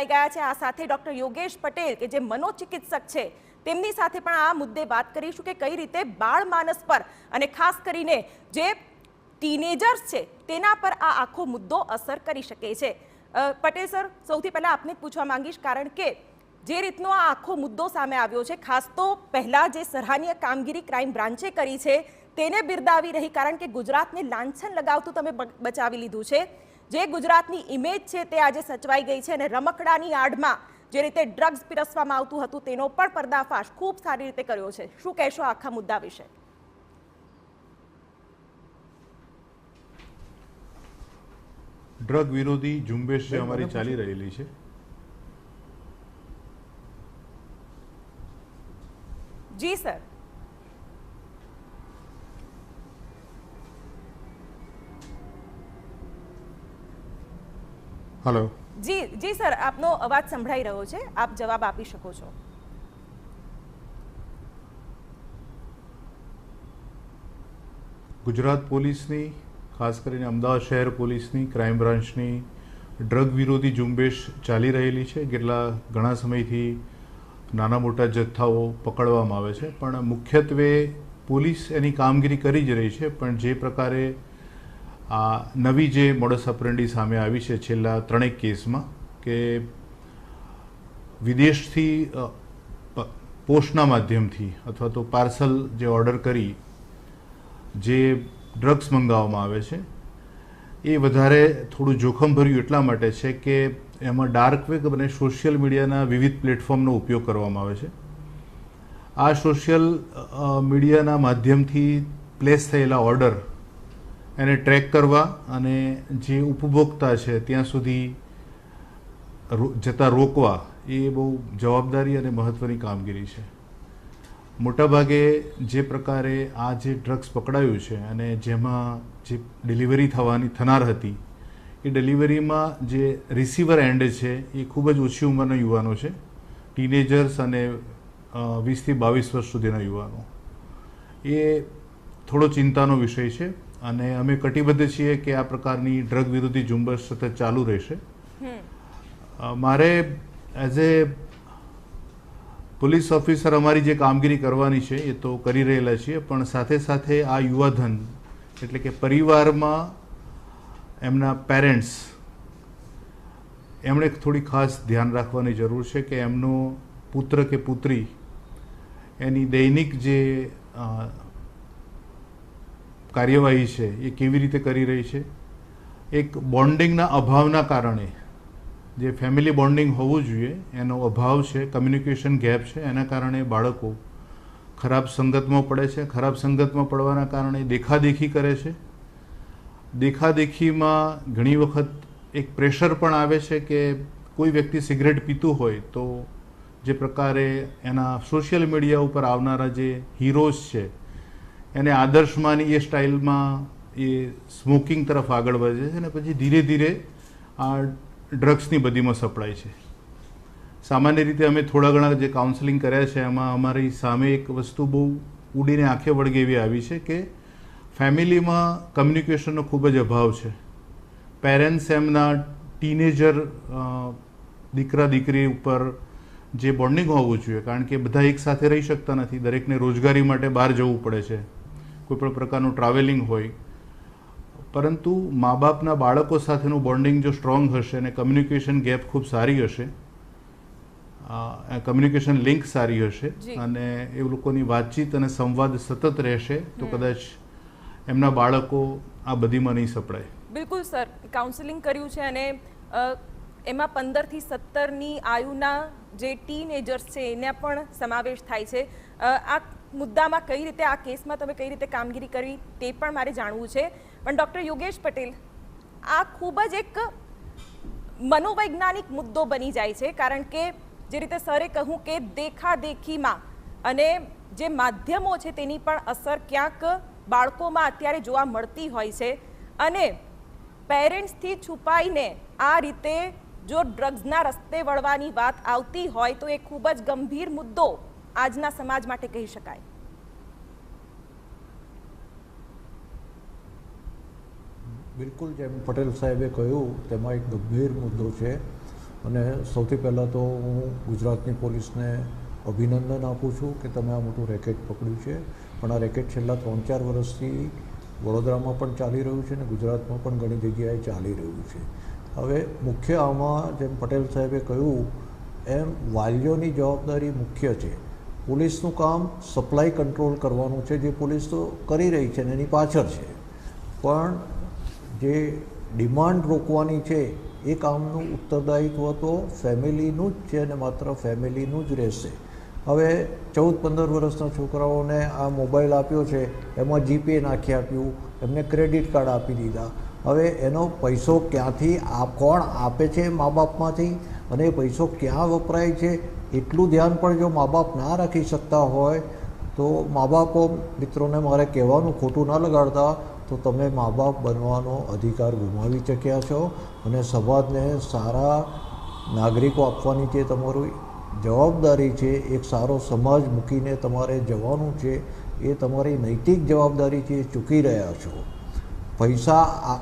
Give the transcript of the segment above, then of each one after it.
જોડાઈ ગયા છે. આ સાથે ડૉક્ટર યોગેશ પટેલ કે જે મનોચિકિત્સક છે તેમની સાથે પણ આ મુદ્દે વાત કરીશું કે કઈ રીતે બાળ માનસ પર અને ખાસ કરીને જે ટીનેજર્સ છે તેના પર આ આખો મુદ્દો અસર કરી શકે છે. પટેલ સર, સૌથી પહેલાં આપને જ પૂછવા માંગીશ, કારણ કે જે રીતનો આ આખો મુદ્દો સામે આવ્યો છે, ખાસ તો પહેલાં જે સરાહનીય કામગીરી ક્રાઇમ બ્રાન્ચે કરી છે તેને બિરદાવી રહી, કારણ કે ગુજરાતને લાંછન લગાવતું તમે બચાવી લીધું છે. જે ગુજરાતની ઇમેજ છે તે આજે સચવાઈ ગઈ છે અને રમકડાની આડમાં જે રીતે ડ્રગ્સ પીરસવામાં આવતું હતું તેનો પણ પર્દાફાશ ખૂબ સારી રીતે કર્યો છે. શું કહેશો આખા મુદ્દા વિશે? ડ્રગ વિરોધી ઝુંબેશ જે અમારી ચાલી રહેલી છે, જી સર. હેલો. જી સર, આપનો અવાજ સંભળાઈ રહ્યો છે, આપ જવાબ આપી શકો છો. ગુજરાત પોલીસની, ખાસ કરીને અમદાવાદ શહેર પોલીસની ક્રાઇમ બ્રાન્ચની ડ્રગ વિરોધી ઝુંબેશ ચાલી રહેલી છે. ઘણા સમયથી નાના મોટા જથ્થાઓ પકડવામાં આવે છે, પણ મુખ્યત્વે પોલીસ એની કામગીરી કરી જ રહી છે. પણ જે પ્રકારે આ નવી જે મોડસ ઓપરેન્ડી સામે આવી છે છેલ્લા 3 કેસમાં, કે વિદેશથી પોસ્ટના માધ્યમથી અથવા તો પાર્સલ જે ઓર્ડર કરી જે ડ્રગ્સ મંગાવવામાં આવે છે, એ વધારે થોડું જોખમભર્યું એટલા માટે છે કે એમાં ડાર્ક વેબ અને સોશિયલ મીડિયાના વિવિધ પ્લેટફોર્મનો ઉપયોગ કરવામાં આવે છે. આ સોશિયલ મીડિયાના માધ્યમથી પ્લેસ થયેલા ઓર્ડર એને ટ્રેક કરવા અને જે ઉપભોક્તા છે ત્યાં સુધી જતા રોકવા, એ બહુ જવાબદારી અને મહત્ત્વની કામગીરી છે. મોટાભાગે જે પ્રકારે આ જે ડ્રગ્સ પકડાયું છે અને જેમાં જે ડિલિવરી થનાર હતી, એ ડિલિવરીમાં જે રિસીવર એન્ડ છે એ ખૂબ જ ઓછી ઉંમરના યુવાનો છે, ટીનેજર્સ અને 20 થી 22 વર્ષ સુધીના યુવાનો. એ થોડો ચિંતાનો વિષય છે અને અમે કટિબદ્ધ છીએ કે આ પ્રકારની ડ્રગ વિરોધી ઝુંબેશ સતત ચાલુ રહેશે. મારે એઝ એ પોલીસ ઓફિસર અમારી જે કામગીરી કરવાની છે એ તો કરી રહેલા છીએ, પણ સાથે સાથે આ યુવાધન એટલે કે પરિવારમાં એમના પેરેન્ટ્સ, એમણે થોડી ખાસ ધ્યાન રાખવાની જરૂર છે કે એમનો પુત્ર કે પુત્રી એની દૈનિક જે કાર્યવાહી છે એ કેવી રીતે કરી રહી છે. એક બોન્ડિંગના અભાવના કારણે, જે ફેમિલી બોન્ડિંગ હોવું જોઈએ એનો અભાવ છે, કમ્યુનિકેશન ગેપ છે, એના કારણે બાળકો ખરાબ સંગતમાં પડે છે. ખરાબ સંગતમાં પડવાના કારણે દેખાદેખી કરે છે. દેખાદેખીમાં ઘણી વખત એક પ્રેશર પણ આવે છે કે કોઈ વ્યક્તિ સિગરેટ પીતું હોય તો જે પ્રકારે એના સોશિયલ મીડિયા ઉપર આવનારા જે હીરોઝ છે એને આદર્શમાંની એ સ્ટાઇલમાં એ સ્મોકિંગ તરફ આગળ વધે છે અને પછી ધીરે ધીરે આ ડ્રગ્સની બદીમાં સપડાય છે. સામાન્ય રીતે અમે થોડા ઘણા જે કાઉન્સેલિંગ કર્યા છે એમાં અમારી સામે એક વસ્તુ બહુ ઉડીને આંખે વળગે એવી આવી છે કે ફેમિલીમાં કમ્યુનિકેશનનો ખૂબ જ અભાવ છે. પેરેન્ટ્સ એમના ટીનેજર દીકરા દીકરી ઉપર જે બોન્ડિંગ હોવું જોઈએ, કારણ કે બધા એક સાથે રહી શકતા નથી, દરેકને રોજગારી માટે બહાર જવું પડે છે, કોઈ પણ પ્રકારનું ટ્રાવેલિંગ હોય, પરંતુ મા બાપના બાળકો સાથેનું બોન્ડિંગ જો સ્ટ્રોંગ હશે અને કમ્યુનિકેશન ગેપ ખૂબ સારી હશે, કમ્યુનિકેશન લિંક સારી હશે અને એ લોકોની વાતચીત અને સંવાદ સતત રહેશે તો કદાચ એમના બાળકો આ બધીમાં નહીં સપડાય. બિલકુલ સર, કાઉન્સેલિંગ કર્યું છે અને એમાં 15 થી 17ની આયુના જે ટીનેજર્સ છે એના પણ સમાવેશ થાય છે. આ મુદ્દામાં કઈ રીતે, આ કેસમાં તમે કઈ રીતે કામગીરી કરી તે પણ મારે જાણવું છે. પણ ડૉક્ટર યોગેશ પટેલ, આ ખૂબ જ એક મનોવૈજ્ઞાનિક મુદ્દો બની જાય છે, કારણ કે જે રીતે સરે કહ્યું કે દેખાદેખીમાં અને જે માધ્યમો છે તેની પણ અસર ક્યાંક બાળકોમાં અત્યારે જોવા મળતી હોય છે અને પેરેન્ટ્સથી છુપાઈને આ રીતે જો ડ્રગ્સના રસ્તે વળવાની વાત આવતી હોય તો એ ખૂબ જ ગંભીર મુદ્દો આજના સમાજ માટે કહી શકાય. બિલકુલ, જેમ પટેલ સાહેબે કહ્યું તેમાં એક ગંભીર મુદ્દો છે અને સૌથી પહેલાં તો હું ગુજરાતની પોલીસને અભિનંદન આપું છું કે તમે આ મોટું રેકેટ પકડ્યું છે. પણ આ રેકેટ છેલ્લા 3-4 વર્ષથી વડોદરામાં પણ ચાલી રહ્યું છે અને ગુજરાતમાં પણ ઘણી જગ્યાએ ચાલી રહ્યું છે. હવે મુખ્ય આમાં જેમ પટેલ સાહેબે કહ્યું એમ વાલીઓની જવાબદારી મુખ્ય છે. પોલીસનું કામ સપ્લાય કંટ્રોલ કરવાનું છે, જે પોલીસ તો કરી રહી છે ને એની પાછળ છે, પણ જે ડિમાન્ડ રોકવાની છે એ કામનું ઉત્તરદાયિત્વ તો ફેમિલીનું જ છે અને માત્ર ફેમિલીનું જ રહેશે. હવે 14-15 વર્ષના છોકરાઓને આ મોબાઈલ આપ્યો છે, એમાં જીપે નાખી આપ્યું, એમને ક્રેડિટ કાર્ડ આપી દીધા. હવે એનો પૈસો ક્યાંથી કોણ આપે છે મા બાપમાંથી અને એ પૈસો ક્યાં વપરાય છે એટલું ધ્યાન પણ જો મા બાપ ના રાખી શકતા હોય તો મા બાપો, મિત્રોને મારે કહેવાનું ખોટું ના લગાડતા, તો તમે મા બાપ બનવાનો અધિકાર ગુમાવી ચૂક્યા છો અને સમાજને સારા નાગરિકો આપવાની જે તમારી જવાબદારી છે, એક સારો સમાજ મૂકીને તમારે જવાનું છે, એ તમારી નૈતિક જવાબદારી છે, એ ચૂકી રહ્યા છો. પૈસા,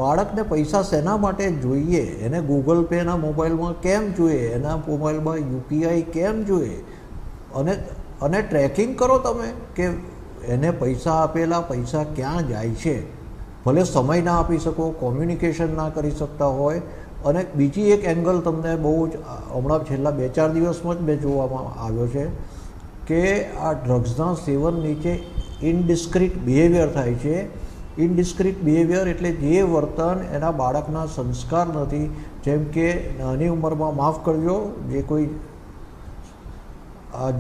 બાળકને પૈસા શેના માટે જોઈએ? એને ગૂગલ પેના મોબાઈલમાં કેમ જોઈએ? એના મોબાઈલમાં યુપીઆઈ કેમ જોઈએ? અને ટ્રેકિંગ કરો તમે કે એને પૈસા આપેલા પૈસા ક્યાં જાય છે. ભલે સમય ના આપી શકો, કોમ્યુનિકેશન ના કરી શકતા હોય. અને બીજી એક એંગલ તમને બહુ જ હમણાં છેલ્લા 2-4 દિવસમાં જ મેં જોવામાં આવ્યો છે કે આ ડ્રગ્સના સેવન નીચે ઇનડિસ્ક્રિટ બિહેવિયર થાય છે. ઇનડિસ્ક્રિટ બિહેવિયર એટલે જે વર્તન એના બાળકના સંસ્કાર નથી, જેમ કે નાની ઉંમરમાં, માફ કરજો જે કોઈ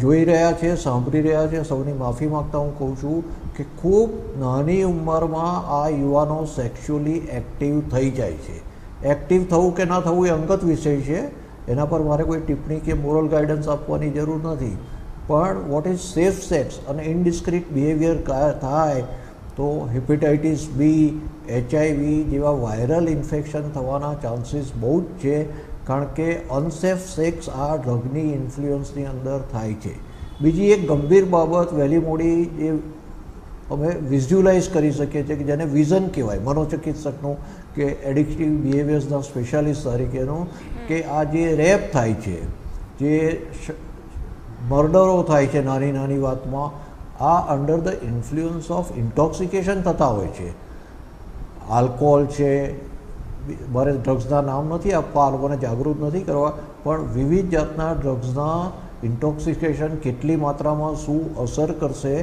જોઈ રહ્યા છે, સાંભળી રહ્યા છે, સૌની માફી માગતા હું કહું છું કે ખૂબ નાની ઉંમરમાં આ યુવાનો સેક્સ્યુઅલી એક્ટિવ થઈ જાય છે. એક્ટિવ થવું કે ના થવું એ અંગત વિષય છે, એના પર મારે કોઈ ટિપ્પણી કે મોરલ ગાઈડન્સ આપવાની જરૂર નથી. પણ વોટ ઇઝ સેફ સેક્સ અને ઇનડિસ્ક્રિટ બિહેવિયર થાય તો હેપેટાઇટિસ બી, HIV જેવા વાયરલ ઇન્ફેક્શન થવાના ચાન્સીસ બહુ જ છે, કારણ કે અનસેફ સેક્સ આ ડ્રગની ઇન્ફ્લુઅન્સની અંદર થાય છે. બીજી એક ગંભીર બાબત વહેલી મોડી જે અમે વિઝ્યુલાઇઝ કરી શકીએ છીએ કે જેને વિઝન કહેવાય, મનોચિકિત્સકનું કે એડિક્ટિવ બિહેવિયર્સના સ્પેશિયાલિસ્ટ તરીકેનું, કે આ જે રેપ થાય છે, જે મર્ડરો થાય છે નાની નાની વાતમાં, આ under the influence of intoxication થતા હોય છે. આલ્કોહોલ છે, મારે ડ્રગ્સના નામ નથી આપવા, આ લોકોને જાગૃત નથી કરવા, પણ વિવિધ જાતના ડ્રગ્સના ઇન્ટોક્સિકેશન કેટલી માત્રામાં શું અસર કરશે.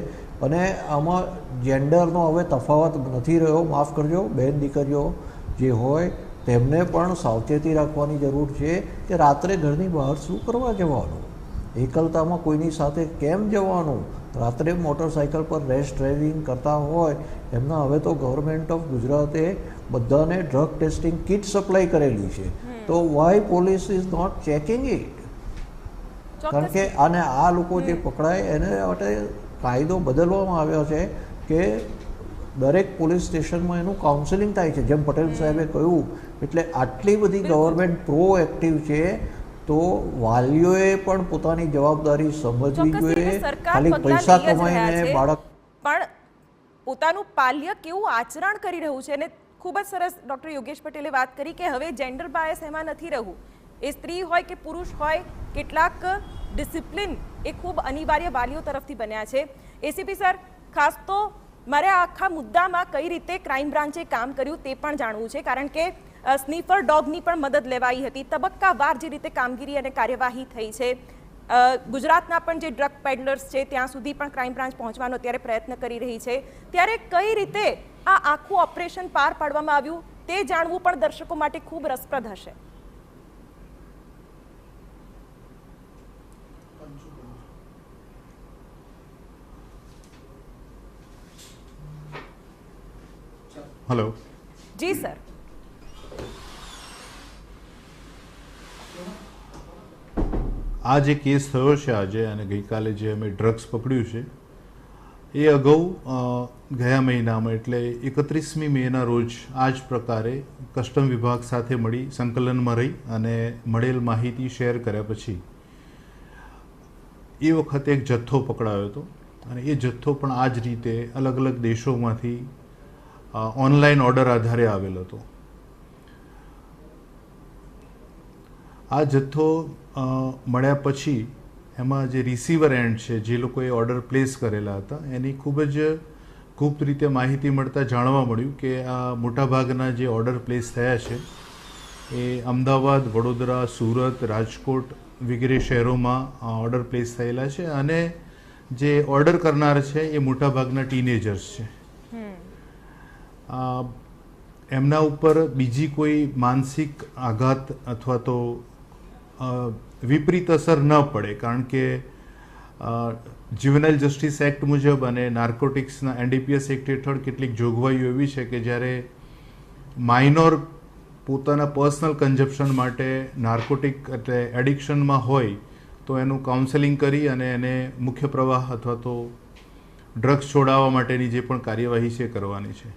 અને આમાં જેન્ડરનો હવે તફાવત નથી રહ્યો, માફ કરજો, બહેન દીકરીઓ જે હોય તેમને પણ સાવચેતી રાખવાની જરૂર છે કે રાત્રે ઘરની બહાર શું કરવા જવાનું, એકલતામાં કોઈની સાથે કેમ જવાનું. રાત્રે મોટરસાઇકલ પર રેશ ડ્રાઇવિંગ કરતા હોય એમના હવે તો ગવર્મેન્ટ ઓફ ગુજરાતે બધાને ડ્રગ ટેસ્ટિંગ કિટ સપ્લાય કરેલી છે, તો why police is not checking it? કારણ કે આને આ લોકો જે પકડાય એને માટે કાયદો બદલવામાં આવ્યો છે કે દરેક પોલીસ સ્ટેશનમાં એનું કાઉન્સેલિંગ થાય છે, જેમ પટેલ સાહેબે કહ્યું. એટલે આટલી બધી ગવર્મેન્ટ પ્રોએક્ટિવ છે, તો વાલીઓએ પણ પોતાની જવાબદારી સમજવી જોઈએ. ખાલી પૈસા કમાઈને બાળક પણ પોતાનું પાલ્ય કેવું આચરણ કરી રહ્યું છે. અને ખૂબ જ સરસ ડૉક્ટર યોગેશ પટેલે વાત કરી કે હવે જેન્ડર બાયસ એમાં નથી રહ્યું. એ સ્ત્રી હોય કે પુરુષ હોય, કેટલાક ડિસિપ્લિન એ ખૂબ અનિવાર્ય વાલીઓ તરફથી બન્યા છે. એસીપી સર, ખાસ તો મારે આખા મુદ્દામાં કઈ રીતે ક્રાઇમ બ્રાન્ચે કામ કર્યું તે પણ જાણવું છે, કારણ કે સ્નીફર ડોગની પણ મદદ લેવાઈ હતી. તબક્કાવાર જે રીતે કામગીરી અને કાર્યવાહી થઈ છે, ગુજરાતના પણ જે ડ્રગ પેડલર્સ છે ત્યાં સુધી પણ ક્રાઇમ બ્રાન્ચ પહોંચવાનો અત્યારે પ્રયત્ન કરી રહી છે, ત્યારે કઈ રીતે આ આખું ઓપરેશન પાર પાડવામાં આવ્યું તે જાણવું પણ દર્શકો માટે ખૂબ રસપ્રદ હશે. હેલો. જી સર. આ જે કેસ થયો છે આજે અને ગઈકાલે જે અમે ડ્રગ્સ પકડ્યું છે એ અગાઉ ગયા મહિનામાં એટલે 31મી મેના રોજ આ જ પ્રકારે કસ્ટમ વિભાગ સાથે મળી સંકલનમાં રહી અને મળેલ માહિતી શેર કર્યા પછી એ વખતે એક જથ્થો પકડાયો હતો અને એ જથ્થો પણ આ જ રીતે અલગ અલગ દેશોમાંથી ઓનલાઈન ઓર્ડર આધારે આવેલો હતો. આ જથ્થો મળ્યા પછી એમાં જે રિસીવર એન્ડ છે, જે લોકોએ ઓર્ડર પ્લેસ કરેલા હતા, એની ખૂબ જ ગુપ્ત રીતે માહિતી મળતા જાણવા મળ્યું કે આ મોટાભાગના જે ઓર્ડર પ્લેસ થયા છે એ અમદાવાદ, વડોદરા, સુરત, રાજકોટ વગેરે શહેરોમાં ઓર્ડર પ્લેસ થયેલા છે અને જે ઓર્ડર કરનાર છે એ મોટાભાગના ટીનેજર્સ છે. એમના ઉપર બીજી કોઈ માનસિક આઘાત અથવા તો વિપરીત અસર ન પડે, કારણ કે જ્યુવેનાઇલ જસ્ટિસ એક્ટ મુજબ અને નાર્કોટિક્સના NDPS એક્ટ હેઠળ કેટલીક જોગવાઈઓ એવી છે કે જ્યારે માઇનોર પોતાના પર્સનલ કન્ઝપ્શન માટે નાર્કોટિક એટલે એડિક્શનમાં હોય તો એનું કાઉન્સેલિંગ કરી અને એને મુખ્ય પ્રવાહ અથવા તો ડ્રગ્સ છોડાવવા માટેની જે પણ કાર્યવાહી છે કરવાની છે.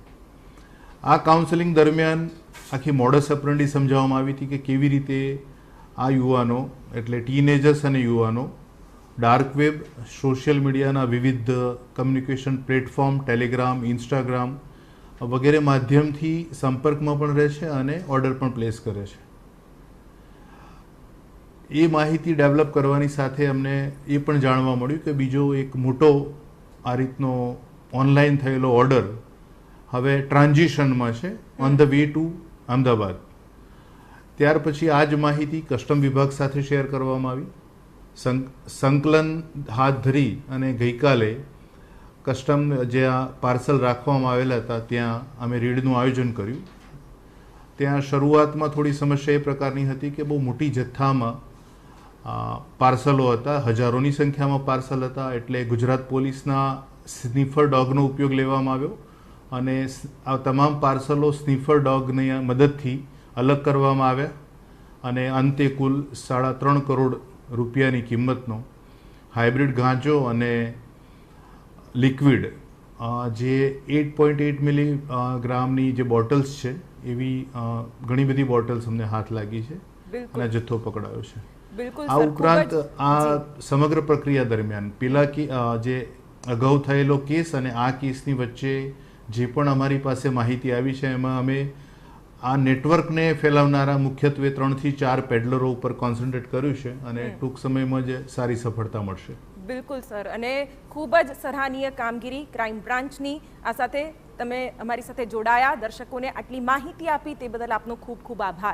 આ કાઉન્સેલિંગ દરમિયાન આખી મોડસ ઓપરેન્ડી સમજાવવામાં આવી હતી કે કેવી રીતે આ યુવાનો એટલે ટીનેજર્સ અને યુવાનો ડાર્ક વેબ, સોશિયલ મીડિયાના વિવિધ કમ્યુનિકેશન પ્લેટફોર્મ, ટેલિગ્રામ, ઇન્સ્ટાગ્રામ વગેરે માધ્યમથી સંપર્કમાં પણ રહે છે અને ઓર્ડર પણ પ્લેસ કરે છે. એ માહિતી ડેવલપ કરવાની સાથે અમને એ પણ જાણવા મળ્યું કે બીજો એક મોટો આ રીતનો ઓનલાઈન થયેલો ઓર્ડર હવે ટ્રાન્ઝિશનમાં છે, on the way to Ahmedabad. ત્યાર પછી આ જ માહિતી કસ્ટમ વિભાગ સાથે શેર કરવામાં આવી. સંકલન હાથ ધરી અને ગઈકાલે કસ્ટમ જ્યાં પાર્સલ રાખવામાં આવેલા હતા ત્યાં અમે રેડનું આયોજન કર્યું. ત્યાં શરૂઆતમાં થોડી સમસ્યા એ પ્રકારની હતી કે બહુ મોટી જથ્થામાં પાર્સલો હતા, હજારોની સંખ્યામાં પાર્સલ હતા, એટલે ગુજરાત પોલીસના સ્નીફર ડોગનો ઉપયોગ લેવામાં આવ્યો અને આ તમામ પાર્સલો સ્નીફર ડોગની મદદથી અલગ કરવામાં આવ્યા અને અંતે કુલ 3.5 કરોડ રૂપિયાની કિંમતનો હાઇબ્રિડ ગાંજો અને લિક્વિડ જે 8.8 મિલીગ્રામની જે બોટલ્સ છે એવી ઘણી બધી બોટલ્સ અમને હાથ લાગી છે અને જથ્થો પકડાયો છે. આ ઉપરાંત આ સમગ્ર પ્રક્રિયા દરમિયાન પેલા જે અગાઉ થયેલો કેસ અને આ કેસની વચ્ચે જે પણ અમારી પાસે માહિતી આવી છે એમાં અમે આ નેટવર્કને ફેલાવનારા મુખ્યત્વે 3 થી 4 પેડલરો ઉપર કોન્સન્ટ્રેટ કર્યું છે અને ટૂંક સમયમાં જ સારી સફળતા મળશે. બિલકુલ સર, અને ખૂબ જ સરાહનીય કામગીરી ક્રાઇમ બ્રાન્ચની. આ સાથે તમે અમારી સાથે જોડાયા, દર્શકોને આટલી માહિતી આપી તે બદલ આપનો ખૂબ ખૂબ આભાર.